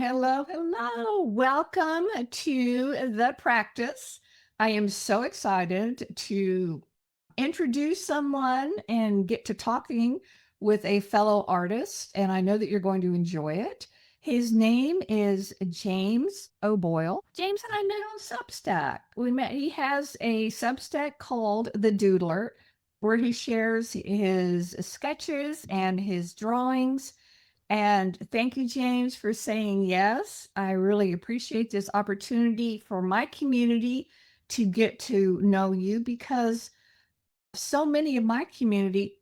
Hello, hello. Welcome to the practice. I am so excited to introduce someone and get to talking with a fellow artist, and I know that you're going to enjoy it. His name is James O'Boyle. James and I met on Substack. He has a Substack called The Doodler, where he shares his sketches and his drawings. And thank you, James, for saying yes. I really appreciate this opportunity for my community to get to know you because so many of my community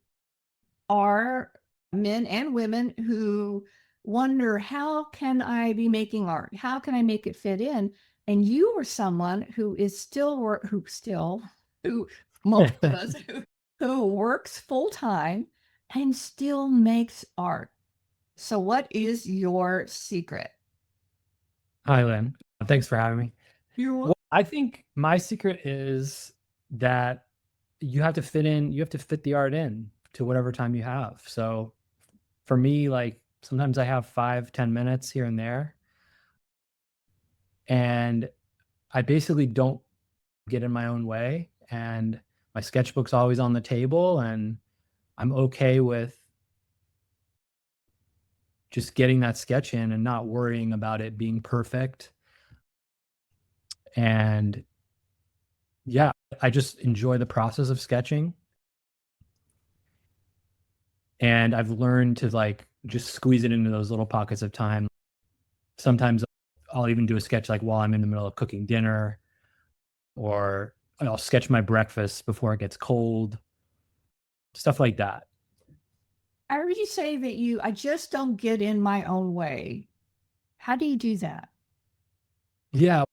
are men and women who wonder, how can I be making art? How can I make it fit in? And you are someone who is who most of us who works full time and still makes art. So, what is your secret? Hi, Lynn. Thanks for having me. You're Well, I think my secret is that you have to fit the art in to whatever time you have. So for me, like sometimes I have 5, 10 minutes here and there, and I basically don't get in my own way. And my sketchbook's always on the table, and I'm okay with just getting that sketch in and not worrying about it being perfect. And yeah, I just enjoy the process of sketching. And I've learned to, like, just squeeze it into those little pockets of time. Sometimes I'll even do a sketch, like, while I'm in the middle of cooking dinner, or I'll sketch my breakfast before it gets cold, stuff like that. I heard you say that I just don't get in my own way. How do you do that? Yeah,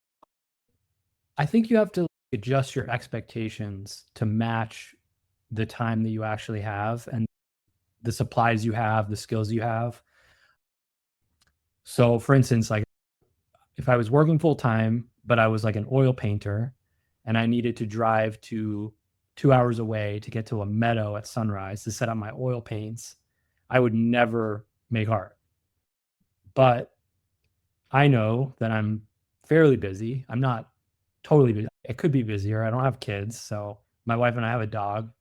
I think you have to adjust your expectations to match the time that you actually have and the supplies you have, the skills you have. So, for instance, like, if I was working full time, but I was like an oil painter and I needed to drive to 2 hours away to get to a meadow at sunrise to set up my oil paints, I would never make art. But I know that I'm fairly busy. I'm not totally busy. It could be busier. I don't have kids. So my wife and I have a dog.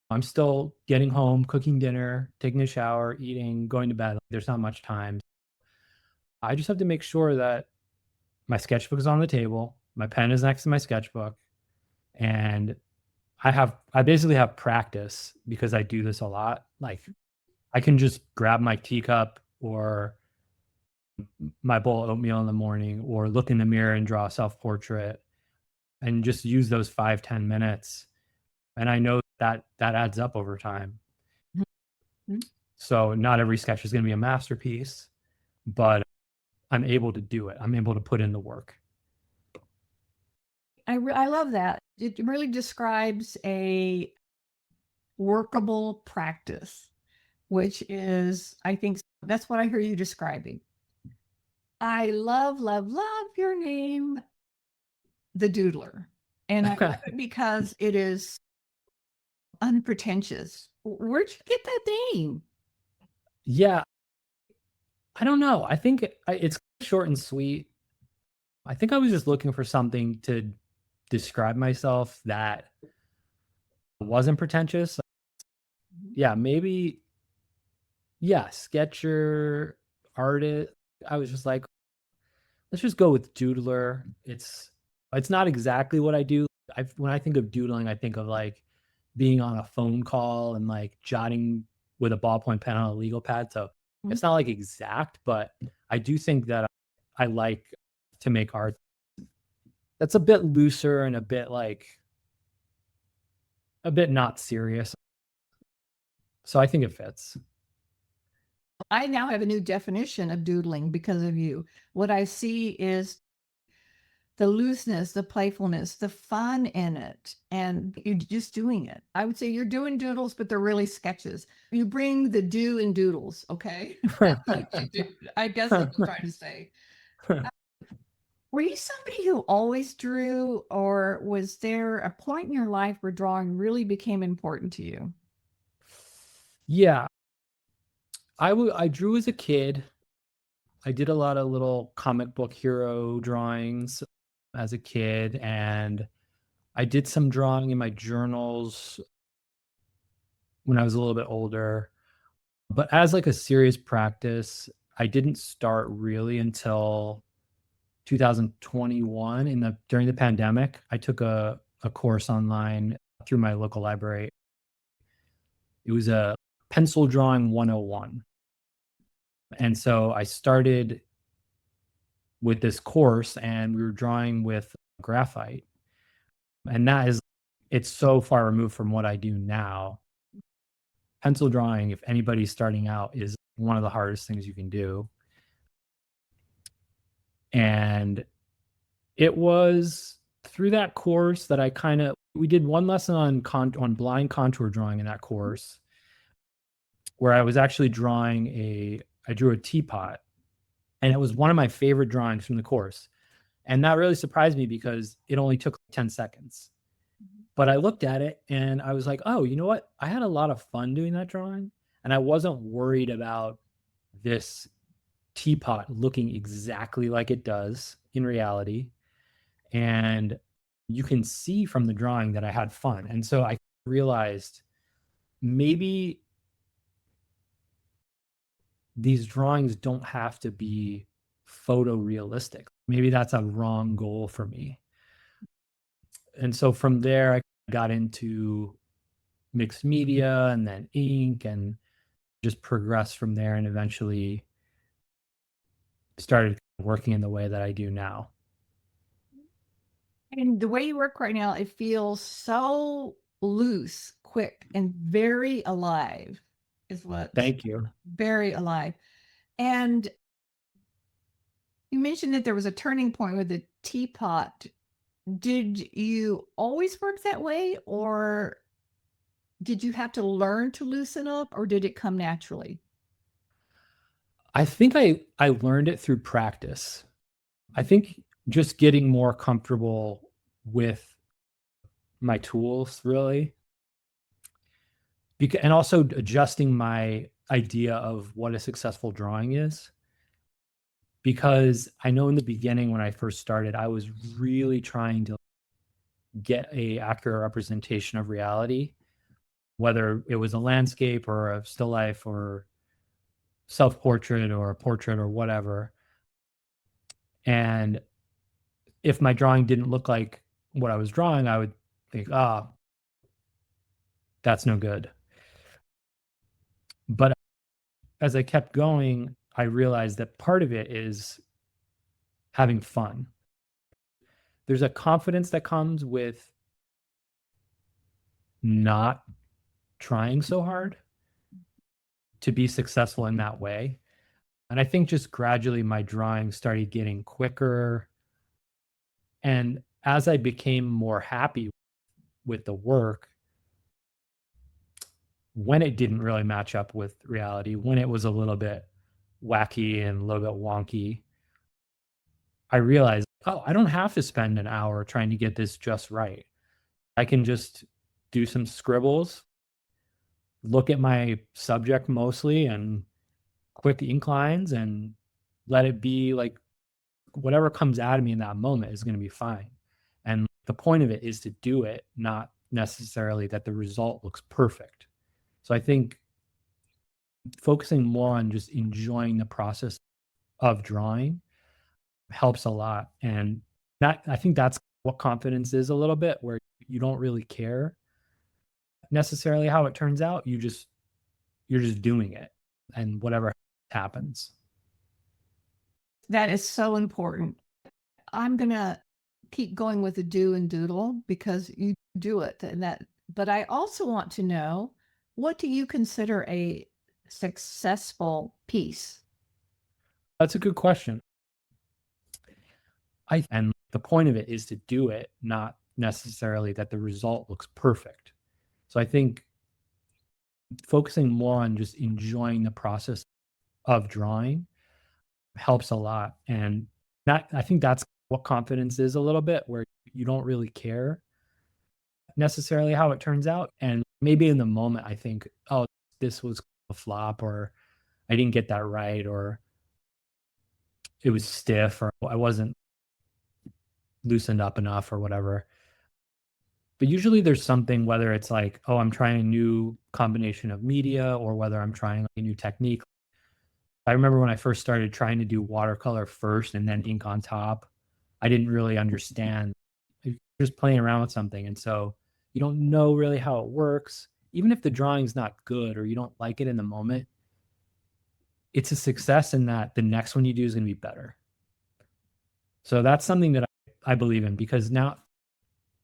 I'm still getting home, cooking dinner, taking a shower, eating, going to bed. There's not much time. I just have to make sure that my sketchbook is on the table, my pen is next to my sketchbook, and I basically have practice because I do this a lot. Like, I can just grab my teacup or my bowl of oatmeal in the morning or look in the mirror and draw a self-portrait and just use those 5, 10 minutes, and I know that that adds up over time. Mhm. So, not every sketch is gonna be a masterpiece, but I'm able to do it. I'm able to put in the work. I love that. It really describes a workable practice, which is, I think that's what I hear you describing. I love, love, love your name, the Doodler. And I love it because it is unpretentious. Where'd you get that name? Yeah, I don't know. I think it's short and sweet. I think I was just looking for something to describe myself that wasn't pretentious. Mhm. Yeah, maybe, yeah, sketcher, artist. I was just like, let's just go with doodler. It's not exactly what I do. When I think of doodling, I think of like being on a phone call and like jotting with a ballpoint pen on a legal pad. So Mhm. it's not like exact, but I do think that I like to make art that's a bit looser and a bit not serious. So I think it fits. I now have a new definition of doodling because of you. What I see is the looseness, the playfulness, the fun in it, and you're just doing it. I would say you're doing doodles, but they're really sketches. You bring the do in doodles, okay? That's what you do. I guess that's what I'm trying to say. Were you somebody who always drew, or was there a point in your life where drawing really became important to you? Yeah, I drew as a kid. I did a lot of little comic book hero drawings as a kid, and I did some drawing in my journals when I was a little bit older. But as like a serious practice, I didn't start really until 2021 in the during the pandemic. I took a course online through my local library. It was a pencil drawing 101. And so I started with this course and we were drawing with graphite. And that is it's so far removed from what I do now. Pencil drawing, if anybody's starting out, is one of the hardest things you can do. And it was through that course that I kinda we did one lesson on blind contour drawing in that course, where I was actually drawing a I drew a teapot, and it was one of my favorite drawings from the course, and that really surprised me because it only took 10 seconds. But I looked at it and I was like, "Oh, you know what? I had a lot of fun doing that drawing, and I wasn't worried about this teapot looking exactly like it does in reality." And you can see from the drawing that I had fun. And so I realized maybe these drawings don't have to be photorealistic. Maybe that's a wrong goal for me. And so from there, I got into mixed media and then ink and just progressed from there and eventually started working in the way that I do now. And the way you work right now, it feels so loose, quick, and very alive, is what's Thank you. very alive. And you mentioned that there was a turning point with the teapot. Did you always work that way, or did you have to learn to loosen up, or did it come naturally? I think I learned it through practice. I think just getting more comfortable with my tools really, and also adjusting my idea of what a successful drawing is. Because I know in the beginning when I first started, I was really trying to get a accurate representation of reality, whether it was a landscape or a still life or self-portrait or a portrait or whatever. And if my drawing didn't look like what I was drawing, I would think, "Ah, that's no good." But as I kept going, I realized that part of it is having fun. There's a confidence that comes with not trying so hard to be successful in that way. And I think just gradually my drawing started getting quicker. And as I became more happy with the work, when it didn't really match up with reality, when it was a little bit wacky and a little bit wonky, I realized, oh, I don't have to spend an hour trying to get this just right. I can just do some scribbles, look at my subject mostly and quick ink lines and let it be like whatever comes out of me in that moment is going to be fine. And the point of it is to do it, not necessarily that the result looks perfect. So I think focusing more on just enjoying the process of drawing helps a lot. And that I think that's what confidence is a little bit, where you don't really care necessarily how it turns out. You're just doing it and whatever happens. That is so important. I'm gonna keep going with the do and doodle because you do it, and that. But I also want to know, what do you consider a successful piece? That's a good question. And the point of it is to do it, not necessarily that the result looks perfect. So I think focusing more on just enjoying the process of drawing helps a lot. And that I think that's what confidence is a little bit, where you don't really care necessarily how it turns out. And maybe in the moment I think, oh, this was a flop or I didn't get that right or it was stiff or I wasn't loosened up enough or whatever. But usually there's something, whether it's like, oh, I'm trying a new combination of media or whether I'm trying a new technique. I remember when I first started trying to do watercolor first and then ink on top, I didn't really understand. You're just playing around with something. And so you don't know really how it works. Even if the drawing's not good or you don't like it in the moment, it's a success in that the next one you do is going to be better. So that's something that I believe in because now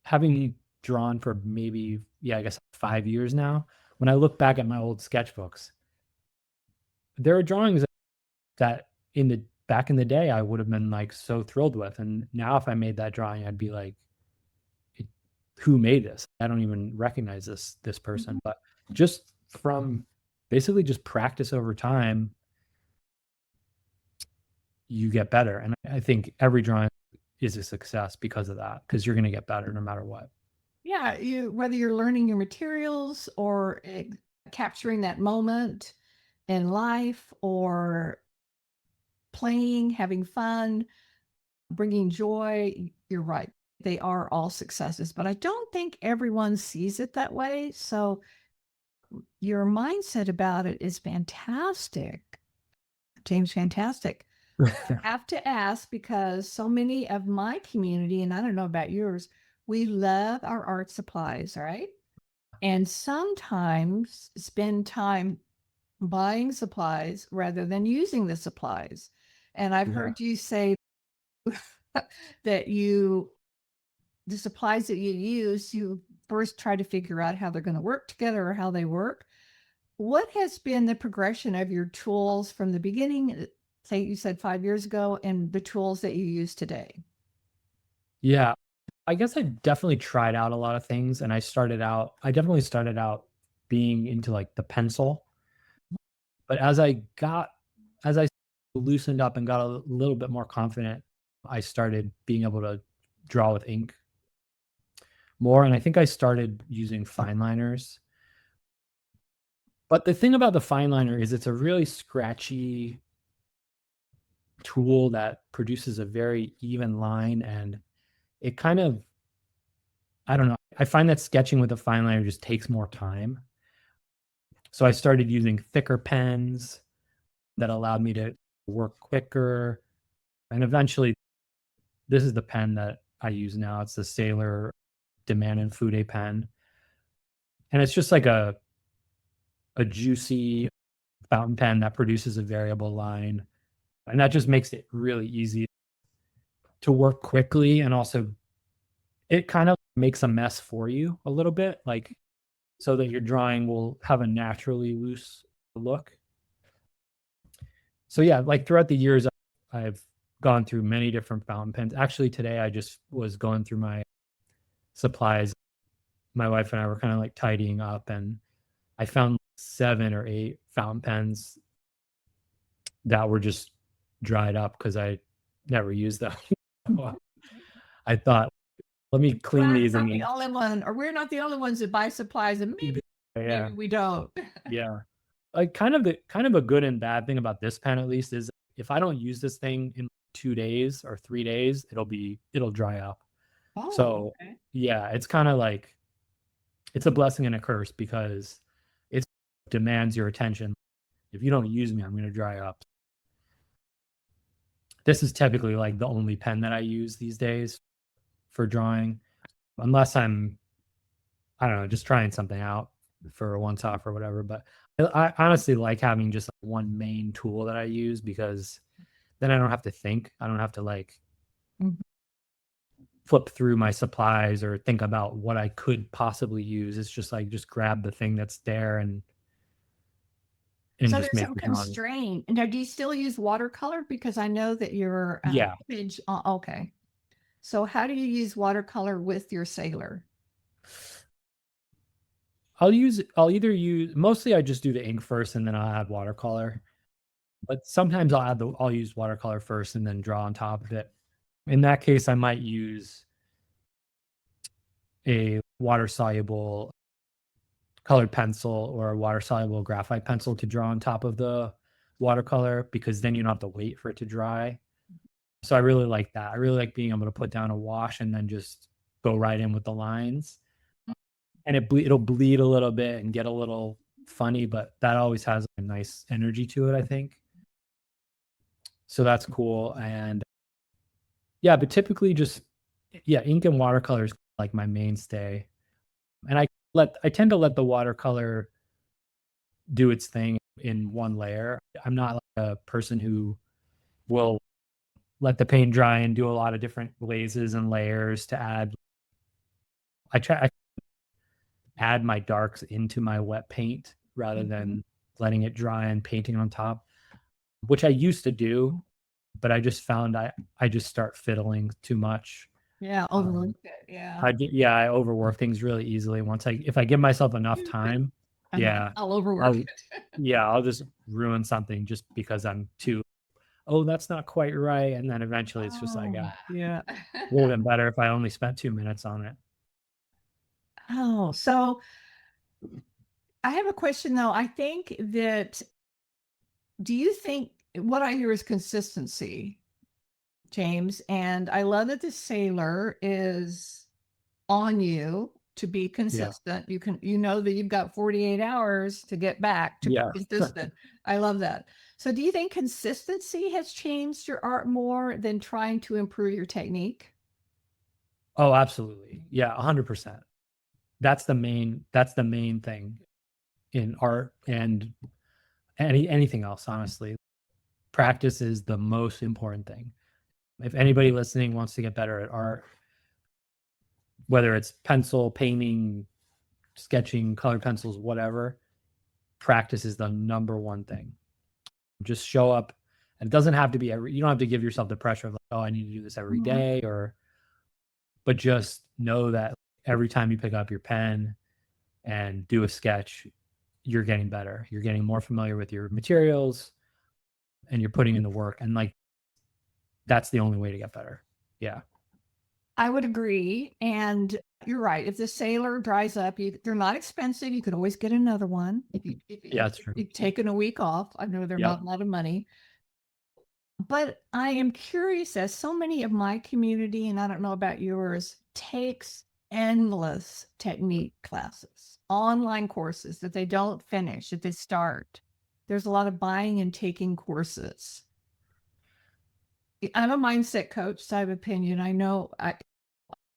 having drawn for maybe, yeah, I guess 5 years now, when I look back at my old sketchbooks, there are drawings that in the back in the day I would have been like so thrilled with. And now if I made that drawing, I'd be like, "It- who made this? I don't even recognize this person. Mhm. But just from basically just practice over time, you get better. And I think every drawing is a success because of that, because you're going to get better no matter what. Yeah, you whether you're learning your materials or capturing that moment in life or playing, having fun, bringing joy, you're right. They are all successes, but I don't think everyone sees it that way. So your mindset about it is fantastic. James, fantastic. Have to ask because so many of my community, and I don't know about yours, we love our art supplies, right? And sometimes spend time buying supplies rather than using the supplies. And I've Yeah. heard you say that the supplies that you use, you first try to figure out how they're going to work together or how they work. What has been the progression of your tools from the beginning, say you said 5 years ago, and the tools that you use today? Yeah. I guess I definitely tried out a lot of things and I definitely started out being into like the pencil. But as I loosened up and got a little bit more confident, I started being able to draw with ink more. And I think I started using fine liners. But the thing about the fine liner is it's a really scratchy tool that produces a very even line and it kind of I don't know. I find that sketching with a fine liner just takes more time. So I started using thicker pens that allowed me to work quicker. And eventually, this is the pen that I use now. It's the Sailor Demand and Fude pen. And it's just like a juicy fountain pen that produces a variable line. And that just makes it really easy to work quickly. And also, it kind of makes a mess for you a little bit, like so that your drawing will have a naturally loose look. So yeah, like throughout the years, I've gone through many different fountain pens. Actually, today I just was going through my supplies. My wife and I were kind of like tidying up, and I found 7 or 8 fountain pens that were just dried up because I never used them. Well, I thought, let me Well, clean I'm these not and the then only one, or we're not the only ones that buy supplies, and maybe yeah, we don't. yeah. Like kind of a good and bad thing about this pen at least is if I don't use this thing in 2 days or 3 days, it'll dry up. Oh, So okay. yeah, it's kind of like it's a blessing and a curse because it demands your attention. If you don't use me, I'm gonna dry up. This is typically like the only pen that I use these days for drawing, unless I don't know, just trying something out for a once off or whatever. But I honestly like having just like one main tool that I use because then I don't have to think. I don't have to like Mhm. flip through my supplies or think about what I could possibly use. It's just like just grab the thing that's there and So just there's make some the drawing. constraint. Now, do you still use watercolor? Because I know that your Yeah. image. Okay. So how do you use watercolor with your sailor? I'll either use mostly I just do the ink first and then I'll add watercolor. But sometimes I'll use watercolor first and then draw on top of it. In that case, I might use a water soluble colored pencil or a water soluble graphite pencil to draw on top of the watercolor because then you don't have to wait for it to dry. So I really like that. I really like being able to put down a wash and then just go right in with the lines. And it'll bleed a little bit and get a little funny, but that always has a nice energy to it, I think. So that's cool, and yeah, but typically just yeah, ink and watercolor is like my mainstay, and I tend to let the watercolor do its thing in one layer. I'm not like a person who will let the paint dry and do a lot of different glazes and layers to add. I add my darks into my wet paint rather Mhm. than letting it dry and painting on top, which I used to do, but I just found I just start fiddling too much. Yeah, Um, overlooked it, yeah. I overwork things really easily once I if I give myself enough time, yeah, I'll overwork I'll it. I'll just ruin something just because I'm too, "Oh, that's not quite right," and then eventually it's just like, Oh. yeah, would have been better if I only spent 2 minutes on it." Oh, so I have a question though. I think that do you think what I hear is consistency, James, and I love that the sailor is on you to be Yeah, consistent. You know that you've got 48 hours to get back to be yeah. consistent. I love that. So do you think consistency has changed your art more than trying to improve your technique? Oh, absolutely. Yeah, 100%. That's the main thing in art and anything else, honestly. Practice is the most important thing. If anybody listening wants to get better at art, whether it's pencil, painting, sketching, colored pencils, whatever, practice is the number one thing. Just show up. And it doesn't have to be every, you don't have to give yourself the pressure of like, oh, I need to do this every Mhm. day or, but just know that every time you pick up your pen and do a sketch, you're getting better. You're getting more familiar with your materials and you're putting in the work. And like, that's the only way to get better. Yeah. I would agree, and you're right. If the sailor dries up, they're not expensive. You could always get another one Yeah, that's true. you've taken a week off. I know they're Yep. not a lot of money, but I am curious as so many of my community, and I don't know about yours, takes endless technique classes, online courses that they don't finish, that they start. There's a lot of buying and taking courses. I'm a mindset coach, so I have opinion. I know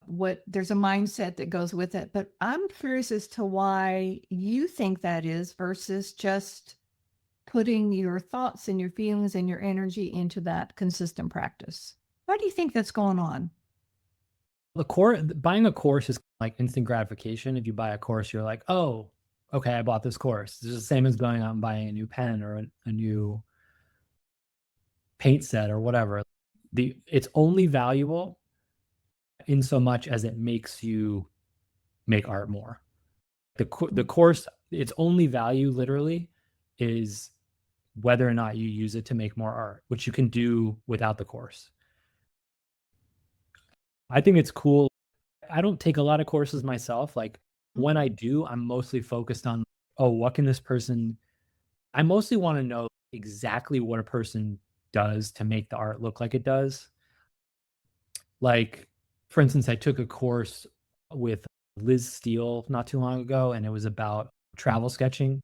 what there's a mindset that goes with it, but I'm curious as to why you think that is versus just putting your thoughts and your feelings and your energy into that consistent practice. Why do you think that's going on? The course buying a course is like instant gratification. If you buy a course, you're like, "Oh, okay, I bought this course." It's the same as going out and buying a new pen or a new paint set or whatever. It's only valuable in so much as it makes you make art more. The course, its only value literally is whether or not you use it to make more art, which you can do without the course. I think it's cool. I don't take a lot of courses myself. Like when I do, I'm mostly focused on, oh, what can this person, I mostly want to know exactly what a person does to make the art look like it does. Like, for instance, I took a course with Liz Steele not too long ago, and it was about travel sketching.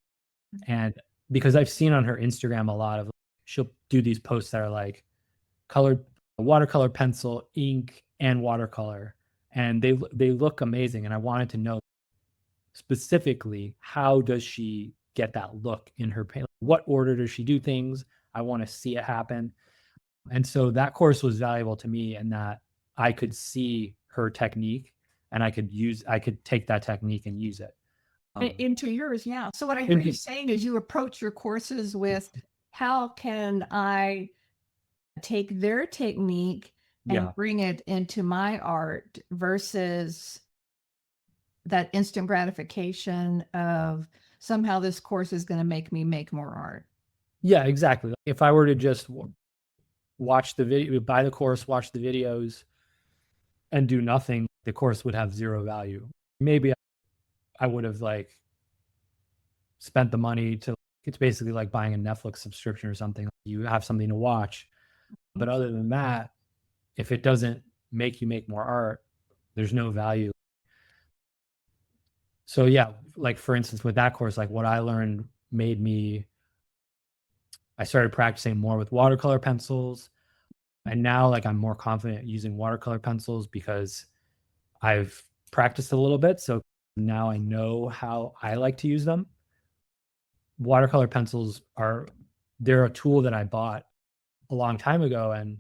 And because I've seen on her Instagram a lot of, she'll do these posts that are like colored watercolor pencil, ink, and watercolor, and they look amazing. And I wanted to know specifically how does she get that look in her paint? What order does she do things? I want to see it happen. And so that course was valuable to me in that I could see her technique and I could take that technique and use it. Um, Into yours, yeah. So what I hear you and saying is you approach your courses with how can I take their technique and yeah. bring it into my art versus that instant gratification of somehow this course is going to make me make more art. Yeah, exactly. If I were to just watch the video, buy the course, watch the videos, and do nothing, the course would have zero value. Maybe I would have like spent the money to, it's basically like buying a Netflix subscription or something. You have something to watch. But other than that, if it doesn't make you make more art, there's no value. So yeah, like for instance, with that course, like what I learned made me I started practicing more with watercolor pencils. And now like I'm more confident using watercolor pencils because I've practiced a little bit. So now I know how I like to use them. Watercolor pencils are they're a tool that I bought a long time ago and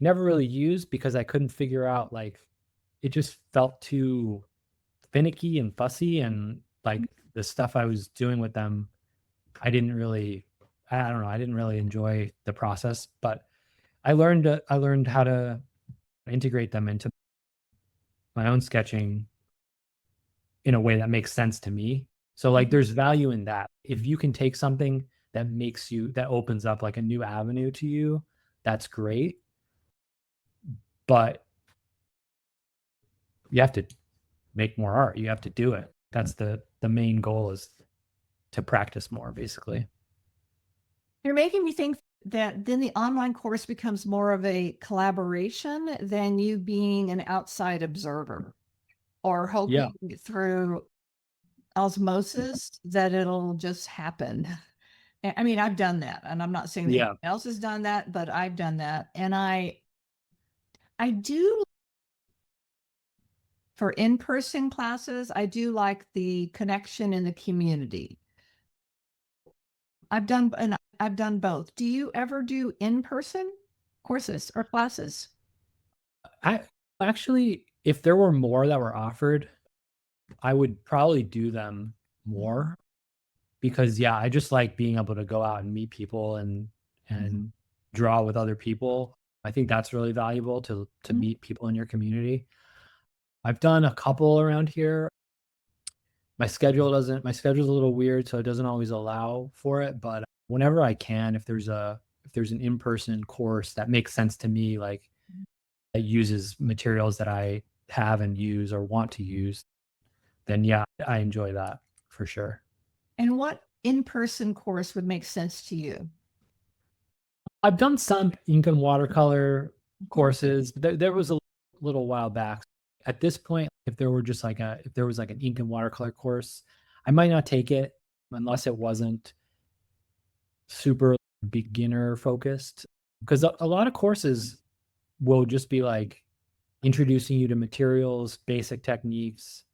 never really used because I couldn't figure out like it just felt too finicky and fussy and like the stuff I was doing with them, I didn't really I don't know, I didn't really enjoy the process, but I learned how to integrate them into my own sketching in a way that makes sense to me. So like Mhm. there's value in that. If you can take something that makes you that opens up like a new avenue to you, that's great, but you have to make more art. You have to do it. That's the main goal is to practice more basically. You're making me think that then the online course becomes more of a collaboration than you being an outside observer or Yeah. hoping through osmosis that it'll just happen. I mean, I've done that, and I'm not saying that anyone Yeah. else has done that, but I've done that, and I do for in-person classes, I do like the connection in the community. I've done both. Do you ever do in-person courses or classes? I actually if there were more that were offered, I would probably do them more because yeah, I just like being able to go out and meet people Mhm. and draw with other people. I think that's really valuable to Mhm. meet people in your community. I've done a couple around here. My schedule's a little weird, so it doesn't always allow for it, but whenever I can, if there's an in-person course that makes sense to me, like that uses materials that I have and use or want to use, then yeah, I enjoy that for sure. And what in-person course would make sense to you? I've done some ink and watercolor Mhm. courses. There was a little while back. At this point, if there was like an ink and watercolor course, I might not take it unless it wasn't super beginner focused. Because a lot of courses will just be like introducing you to materials, basic techniques.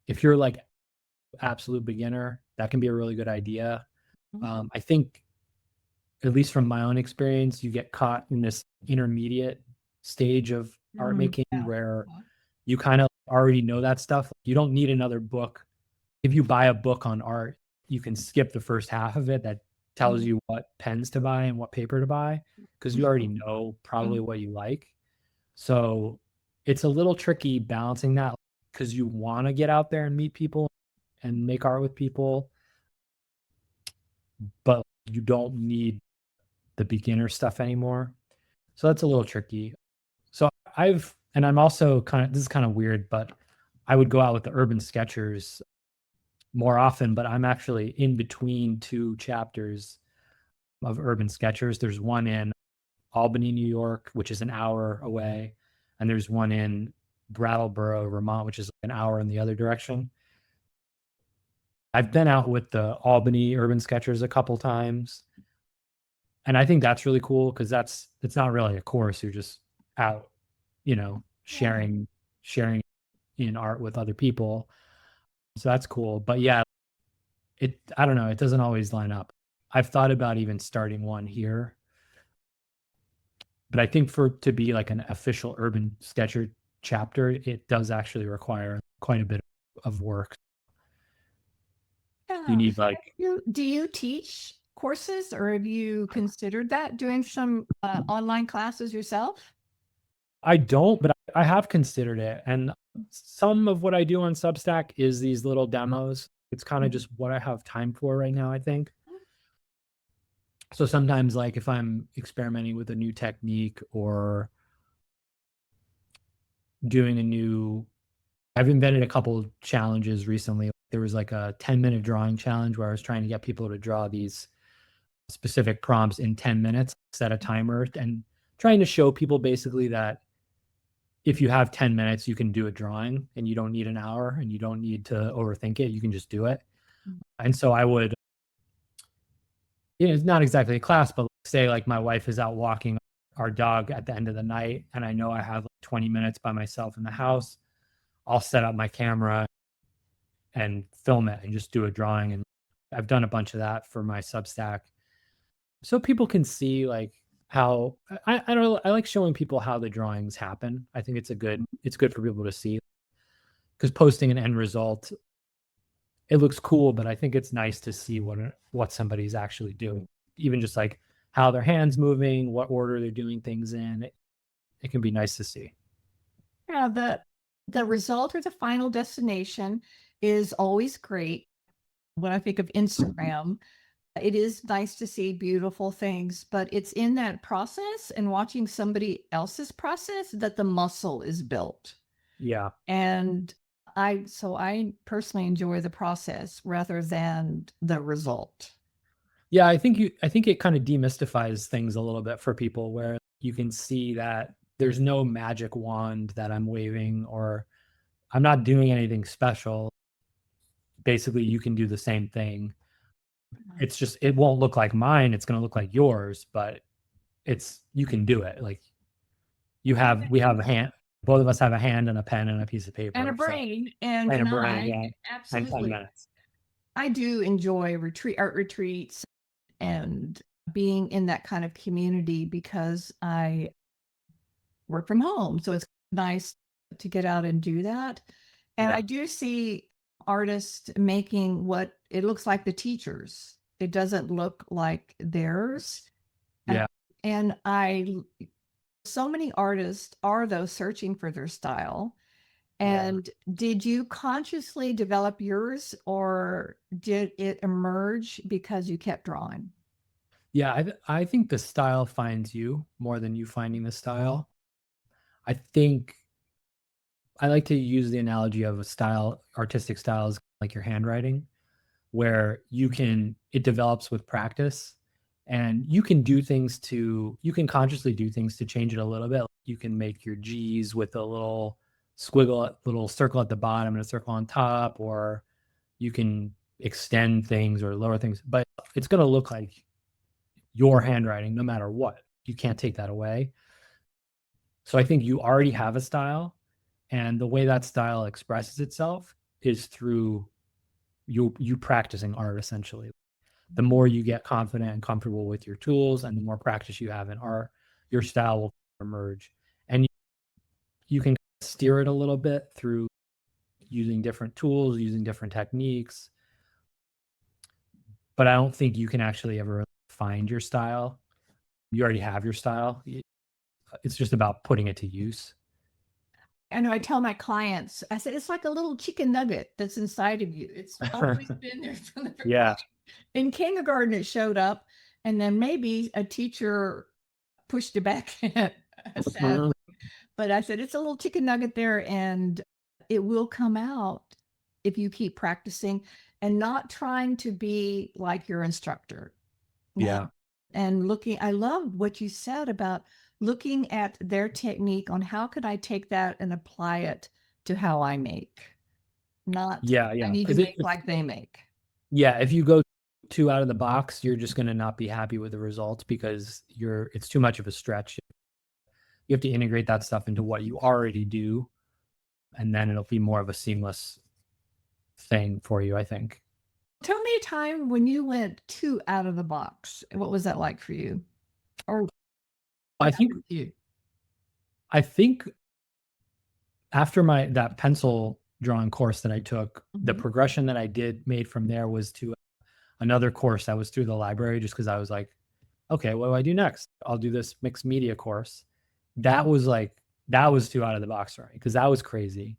If you're like absolute beginner, that can be a really good idea. I think at least from my own experience, you get caught in this intermediate stage of art Mhm. making Yeah. where you kind of already know that stuff. You don't need another book. If you buy a book on art, you can skip the first half of it that tells Mhm. you what pens to buy and what paper to buy because you already know probably what you like. So it's a little tricky balancing that because you want to get out there and meet people and make art with people, but you don't need the beginner stuff anymore. So that's a little tricky. So I'm also kind of this is kind of weird, but I would go out with the urban sketchers more often, but I'm actually in between two chapters of urban sketchers. There's one in Albany, New York, which is an hour away, and there's one in Brattleboro, Vermont, which is an hour in the other direction. I've been out with the Albany urban sketchers a couple times, and I think that's really cool because that's it's not really a course. You're just out, Yeah. sharing in art with other people. So that's cool. But yeah, I don't know, it doesn't always line up. I've thought about even starting one here, but I think for to be like an official urban sketcher chapter, it does actually require quite a bit of work. You Yeah. need like Do you teach courses or have you considered that doing some online classes yourself? I don't, but I have considered it. And some of what I do on Substack is these little demos. It's kind of Mhm. just what I have time for right now, I think. So sometimes, like if I'm experimenting with a new technique or doing a new, I've invented a couple challenges recently. There was like a 10-minute drawing challenge where I was trying to get people to draw these specific prompts in 10 minutes, set a timer, and trying to show people basically that if you have 10 minutes, you can do a drawing and you don't need an hour and you don't need to overthink it. You can just do it. And so I would, it's not exactly a class, but say like my wife is out walking our dog at the end of the night and I know I have like 20 minutes by myself in the house. I'll set up my camera and film it and just do a drawing. And I've done a bunch of that for my Substack. So people can see like how I don't know, I like showing people how the drawings happen. I think it's good for people to see because posting an end result, it looks cool, but I think it's nice to see what somebody's actually doing. Even just like how their hands moving, what order they're doing things in. It can be nice to see. Yeah, the result or the final destination is always great. When I think of Instagram, it is nice to see beautiful things, but it's in that process and watching somebody else's process that the muscle is built. Yeah. And I personally enjoy the process rather than the result. Yeah, I think it kind of demystifies things a little bit for people where you can see that there's no magic wand that I'm waving or I'm not doing anything special. Basically, you can do the same thing. It's just it won't look like mine, it's going to look like yours, but it's you can do it. Like we have a hand, both of us have a hand and a pen and a piece of And a paper. So brain and and a an brain, eye. yeah, and 10 Absolutely. minutes. I do enjoy art retreats and being in that kind of community because I work from home. So it's nice to get out and do that. And I Yeah. do see artists making what it looks like the teachers. It doesn't look like theirs. And, Yeah. and so many artists are though searching for their style. Yeah. And did you consciously develop yours or did it emerge because you kept drawing? Yeah, I think the style finds you more than you finding the style. I think I like to use the analogy of a style, artistic styles like your handwriting, where it develops with practice and you can consciously do things to change it a little bit. You can make your G's with a little little circle at the bottom and a circle on top, or you can extend things or lower things, but it's going to look like your handwriting no matter what. You can't take that away. So I think you already have a style, and the way that style expresses itself is through you practicing art essentially. The more you get confident and comfortable with your tools and the more practice you have in art, your style will emerge. And you can steer it a little bit through using different tools, using different techniques. But I don't think you can actually ever find your style. You already have your style. It's just about putting it to use. I know I tell my clients, I said, it's like a little chicken nugget that's inside of you. It's always been there from the Yeah. in kindergarten. It showed up, and then maybe a teacher pushed it back. Sad. Mhm. But I said, it's a little chicken nugget there, and it will come out if you keep practicing and not trying to be like your instructor. Yeah. And looking, I love what you said about looking at their technique on how could I take that and apply it to how I make, not Yeah, I yeah. need to Because make like they make. if you go too out of the box, you're just gonna not be happy with the results because it's too much of a stretch. You have to integrate that stuff into what you already do, and then it'll be more of a seamless thing for you, I think. Tell me a time when you went too out of the box. What was that like for you? Or what I think happened to you? I think after my that pencil drawing course that I took, the Mhm. progression that I made from there was to another course that was through the library just because I was like, okay, what do I do next? I'll do this mixed media course. That was like that was too out of the box for me because that was crazy.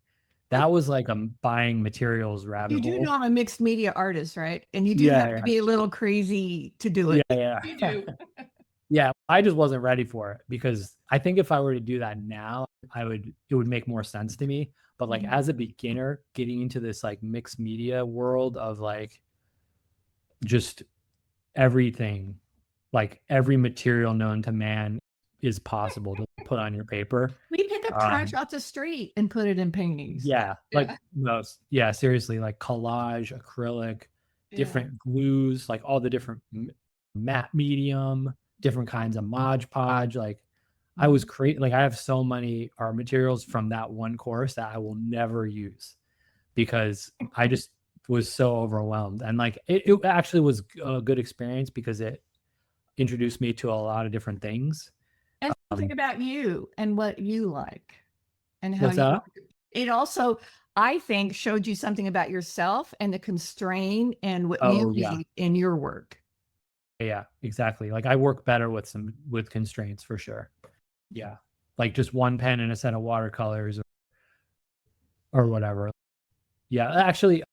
That was like a buying materials rabbit You do know hole. I'm a mixed media artist, right? And you do have to Yeah, be a little crazy to do yeah, it. yeah, You yeah. do. Yeah, I just wasn't ready for it because I think if I were to do that now, it would make more sense to me. But like Mhm. as a beginner, getting into this like mixed media world of like just everything, like every material known to man is possible to put on your paper. We pick up trash Um, off the street and put it in paintings. yeah, like Yeah. most, yeah, seriously, like collage, acrylic, Yeah. different glues, like all the different matte medium, different kinds of Mod Podge. Like I was Mhm. create like I have so many art materials from that one course that I will never use because I just was so overwhelmed. And like it actually was a good experience because it introduced me to a lot of different things. And something Um, about you and what you like and how what's you that? want to. It also, I think, showed you something about yourself and the constraint and what you Oh yeah. need in your work. Yeah, exactly. Like I work better with constraints for sure. Yeah. Like just one pen and a set of watercolors or whatever. Yeah, actually,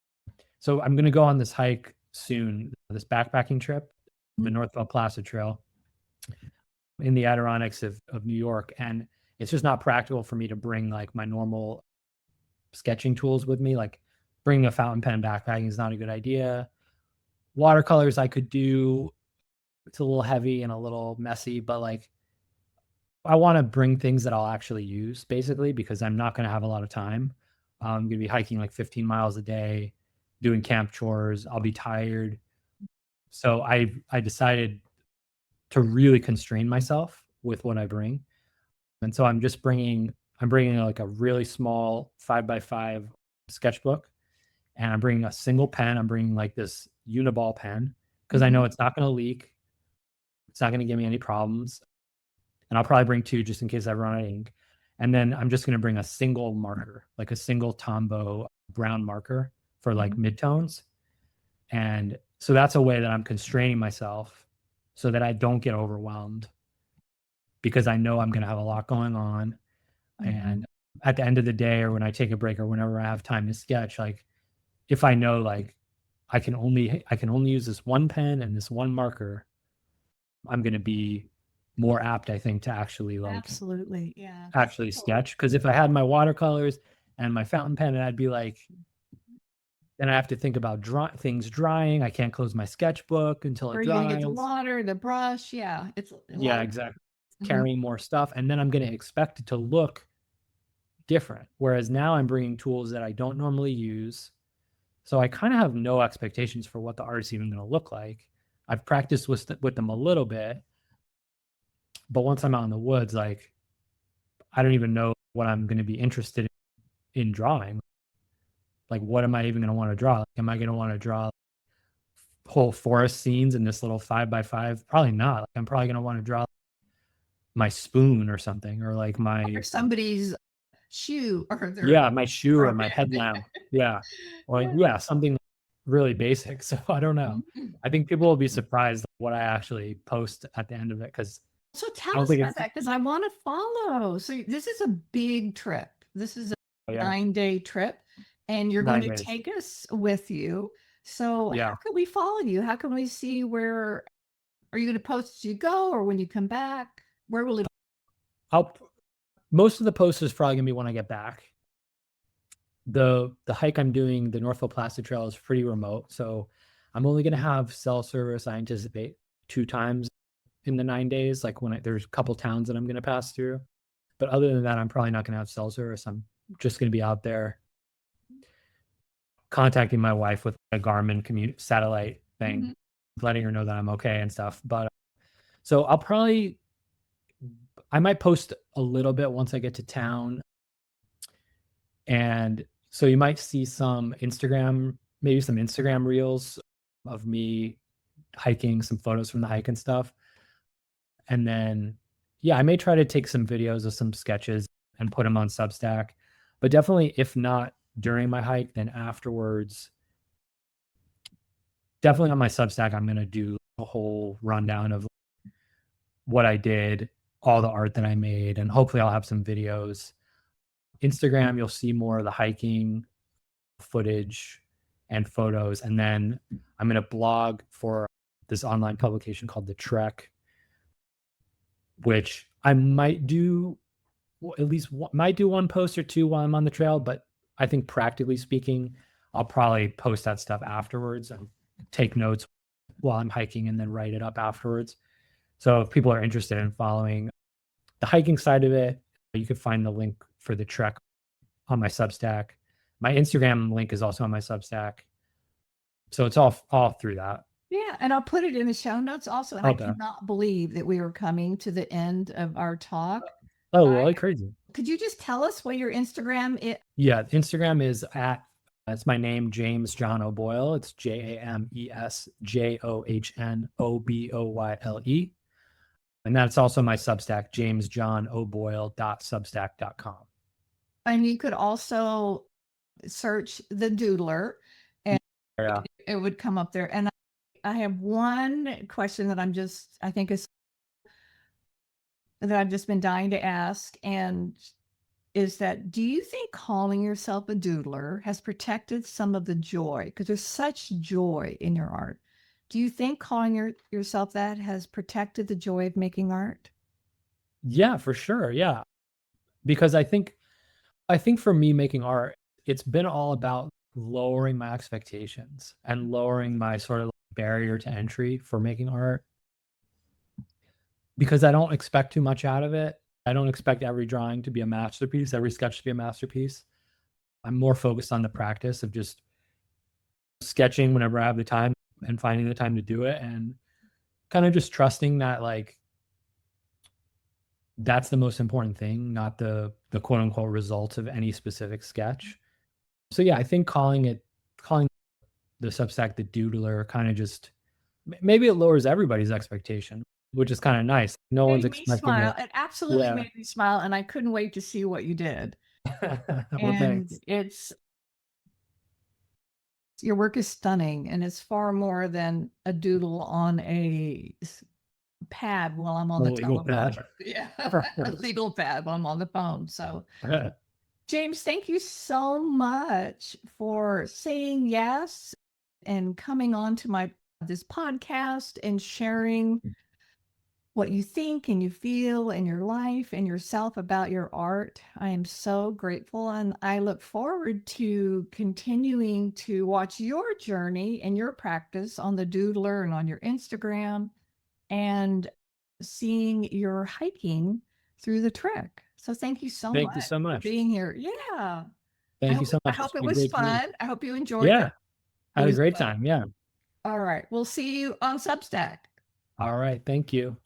so I'm gonna go on this hike soon, this backpacking trip, the Mhm. Northwell Placid Trail in the Adirondacks of New York. And it's just not practical for me to bring like my normal sketching tools with me. Like bringing a fountain pen backpacking is not a good idea. Watercolors I could do. It's a little heavy and a little messy, but like I wanna bring things that I'll actually use basically because I'm not gonna have a lot of time. I'm gonna be hiking like 15 miles a day, doing camp chores, I'll be tired. So I decided to really constrain myself with what I bring, and so I'm bringing like a really small 5 by 5 sketchbook, and I'm bringing a single pen, I'm bringing like this Uniball pen because I know Mhm. it's not gonna leak, it's not gonna give me any problems. And I'll probably bring 2 just in case I run out of ink. And then I'm just gonna bring a single marker, like a single Tombow brown marker for like Mhm. midtones. And so that's a way that I'm constraining myself so that I don't get overwhelmed because I know I'm gonna have a lot going on. And Mhm. at the end of the day or when I take a break or whenever I have time to sketch, like if I know like I can only use this one pen and this one marker, I'm gonna be more apt, I think, to actually Absolutely. Yeah. actually sketch, because if I had my watercolors and my fountain pen, and I'd be like then I have to think about things drying, I can't close my sketchbook until it Where are you gonna get the dries. water, the brush? Yeah, it's a lot Yeah, of. exactly. Mhm. Carrying more stuff, and then I'm gonna expect it to look different, whereas now I'm bringing tools that I don't normally use, so I kinda have no expectations for what the art's even gonna look like. I've practiced with them a little bit, but once I'm out in the woods, like, I don't even know what I'm gonna be interested in drawing. Like, what am I even gonna wanna draw? Like, am I gonna wanna draw whole forest scenes in this little 5 by 5? Probably not. Like, I'm probably gonna wanna draw my spoon or something or, like, Or my somebody's shoe or their yeah, my shoe or broken. my headlamp. Yeah. Or, yeah, something really basic. So, I don't know. Mhm. I think people will be surprised what I actually post at the end of it because So tell I don't us think about it's that because I want to follow. So this is a big trip. This is a oh, yeah, 9-day trip, and you're going 9 to days. take us with you. So how Yeah. can we follow you? How can we see where are you going to post as you go or when you come back? Where will it? I'll p most of the post is probably gonna be when I get back. The hike I'm doing, the Northville Placid Trail is pretty remote, so I'm only gonna have cell service, I anticipate 2 times in the 9 days, like, there's a couple towns that I'm gonna pass through, but other than that, I'm probably not gonna have cell service, I'm just gonna be out there contacting my wife with a Garmin satellite thing, Mhm. letting her know that I'm okay and stuff, but, so I might post a little bit once I get to town, and so you might see maybe some Instagram reels of me hiking, some photos from the hike and stuff. And then, yeah, I may try to take some videos of some sketches and put them on Substack. But definitely, if not during my hike, then afterwards, definitely on my Substack, I'm going to do a whole rundown of what I did, all the art that I made, and hopefully I'll have some videos. Instagram, you'll see more of the hiking footage and photos. And then I'm going to blog for this online publication called The Trek, which I might do at least might do one post or two while I'm on the trail, but I think practically speaking, I'll probably post that stuff afterwards and take notes while I'm hiking and then write it up afterwards. So if people are interested in following the hiking side of it, you could find the link for the trek on my Substack. My Instagram link is also on my Substack. So it's all through that. Yeah, and I'll put it in the show notes also. And I Okay. cannot believe that we were coming to the end of our talk. Oh, I well, crazy. Could you just tell us what your Instagram is? Yeah, Instagram is at it's my name, James John O'Boyle. It's JamesJohnoBoyle. And that's also my Substack, jamesjohnoboyle.substack.com. And you could also search the Doodler and Yeah. it would come up there. And I have one question that I think is that I've just been dying to ask. And is that, do you think calling yourself a doodler has protected some of the joy? Because there's such joy in your art. Do you think calling yourself that has protected the joy of making art? Yeah, for sure. Yeah. Because I think for me making art, it's been all about lowering my expectations and lowering my sort of barrier to entry for making art because I don't expect too much out of it. I don't expect every drawing to be a masterpiece, every sketch to be a masterpiece. I'm more focused on the practice of just sketching whenever I have the time and finding the time to do it and kind of just trusting that like that's the most important thing, not the quote unquote results of any specific sketch. So yeah, I think calling the Substack the Doodler kind of just maybe it lowers everybody's expectation, which is kind of nice. No one's Made me expecting smile. it. It absolutely Yeah. made me smile, and I couldn't wait to see what you did. Well, And thanks. it's your work is stunning, and it's far more than a doodle on a pad while I'm on A the legal telephone. pad. Yeah, a legal pad while I'm on the phone. So, Yeah. James, thank you so much for saying yes and coming on to my this podcast and sharing what you think and you feel in your life and yourself about your art. I am so grateful and I look forward to continuing to watch your journey and your practice on the Doodler and on your Instagram and seeing your hiking through the trek. So thank you so Thank you much so for much. being here. Yeah. Thank you so I much. It's hope it been was great to meet you. fun. I hope you enjoyed it. Yeah. It Had a was great fun. time. Yeah. All right. We'll see you on Substack. All right. Thank you.